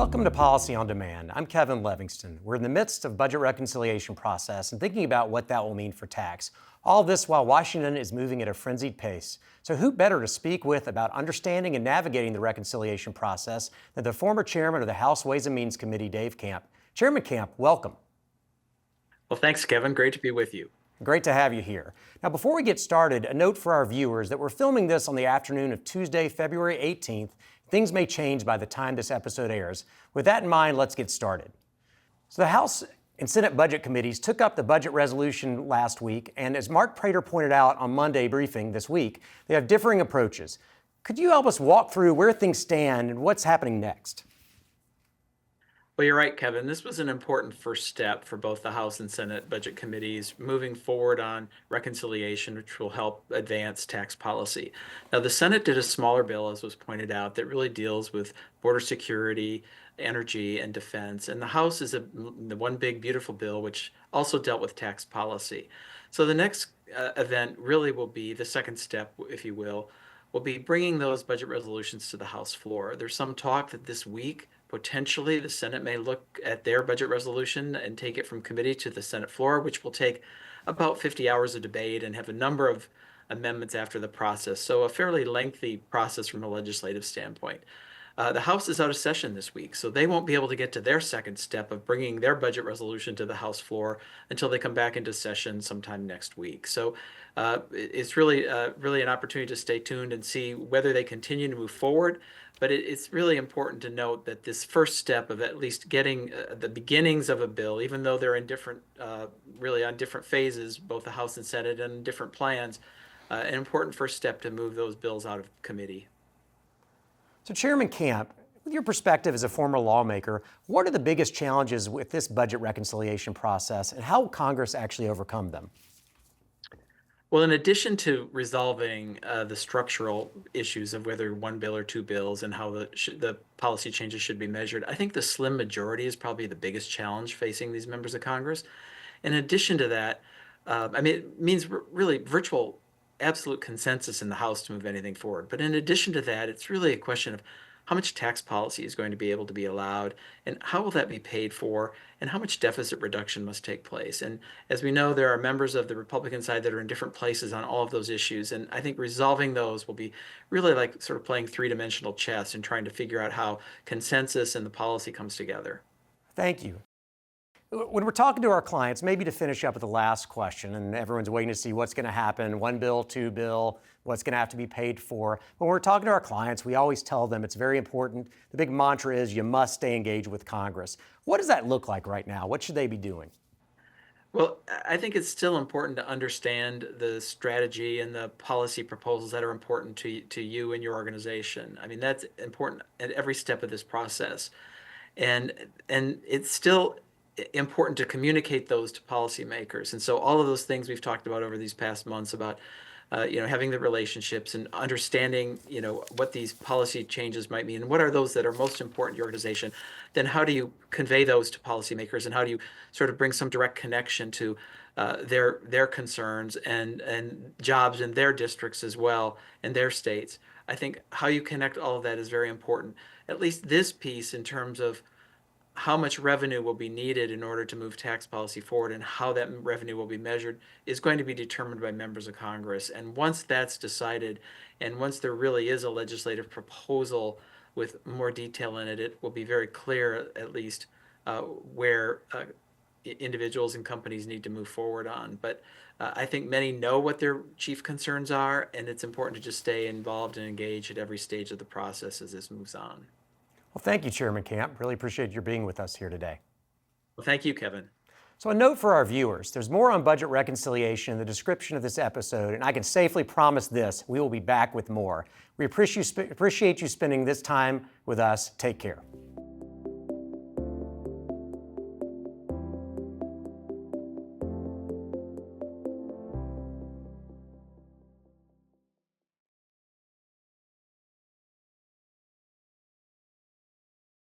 Welcome to Policy on Demand. I'm Kevin Levingston. We're in the midst of budget reconciliation process and thinking about what that will mean for tax. All this while Washington is moving at a frenzied pace. So who better to speak with about understanding and navigating the reconciliation process than the former chairman of the House Ways and Means Committee, Dave Camp. Chairman Camp, welcome. Well, thanks, Kevin. Great to be with you. Great to have you here. Now, before we get started, a note for our viewers that we're filming this on the afternoon of Tuesday, February 18th. Things may change by the time this episode airs. With that in mind, let's get started. So the House and Senate Budget Committees took up the budget resolution last week, and as Mark Prater pointed out on Monday briefing this week, they have differing approaches. Could you help us walk through where things stand and what's happening next? Well, you're right, Kevin. This was an important first step for both the House and Senate Budget Committees moving forward on reconciliation, which will help advance tax policy. Now, the Senate did a smaller bill, as was pointed out, that really deals with border security, energy, and defense. And the House is the one big, beautiful bill, which also dealt with tax policy. So the next event really will be the second step, if you will be bringing those budget resolutions to the House floor. There's some talk that this week, potentially, the Senate may look at their budget resolution and take it from committee to the Senate floor, which will take about 50 hours of debate and have a number of amendments after the process. So a fairly lengthy process from a legislative standpoint. The House is out of session this week, so they won't be able to get to their second step of bringing their budget resolution to the House floor until they come back into session sometime next week. So it's really an opportunity to stay tuned and see whether they continue to move forward. But it's really important to note that this first step of at least getting the beginnings of a bill, even though they're in different, really on different phases, both the House and Senate, and different plans, an important first step to move those bills out of committee. So Chairman Camp, with your perspective as a former lawmaker, what are the biggest challenges with this budget reconciliation process and how will Congress actually overcome them? Well, in addition to resolving the structural issues of whether one bill or two bills and how the policy changes should be measured, I think the slim majority is probably the biggest challenge facing these members of Congress. In addition to that, it means really virtual absolute consensus in the House to move anything forward. But in addition to that, it's really a question of how much tax policy is going to be able to be allowed, and how will that be paid for, and how much deficit reduction must take place. And as we know, there are members of the Republican side that are in different places on all of those issues, and I think resolving those will be really like sort of playing three-dimensional chess and trying to figure out how consensus and the policy comes together. Thank you. When we're talking to our clients, maybe to finish up with the last question, and everyone's waiting to see what's going to happen, one bill, two bill, what's going to have to be paid for. When we're talking to our clients, we always tell them it's very important. The big mantra is you must stay engaged with Congress. What does that look like right now? What should they be doing? Well, I think it's still important to understand the strategy and the policy proposals that are important to you and your organization. I mean, that's important at every step of this process. And it's still important to communicate those to policymakers. And so all of those things we've talked about over these past months about having the relationships and understanding, what these policy changes might mean and what are those that are most important to your organization, then how do you convey those to policymakers and how do you sort of bring some direct connection to their concerns and jobs in their districts as well and their states. I think how you connect all of that is very important. At least this piece in terms of how much revenue will be needed in order to move tax policy forward and how that revenue will be measured is going to be determined by members of Congress. And once that's decided, and once there really is a legislative proposal with more detail in it, it will be very clear, at least, where individuals and companies need to move forward on. But I think many know what their chief concerns are, and it's important to just stay involved and engaged at every stage of the process as this moves on. Well, thank you, Chairman Camp. Really appreciate your being with us here today. Well, thank you, Kevin. So a note for our viewers, there's more on budget reconciliation in the description of this episode, and I can safely promise this, we will be back with more. We appreciate you spending this time with us. Take care.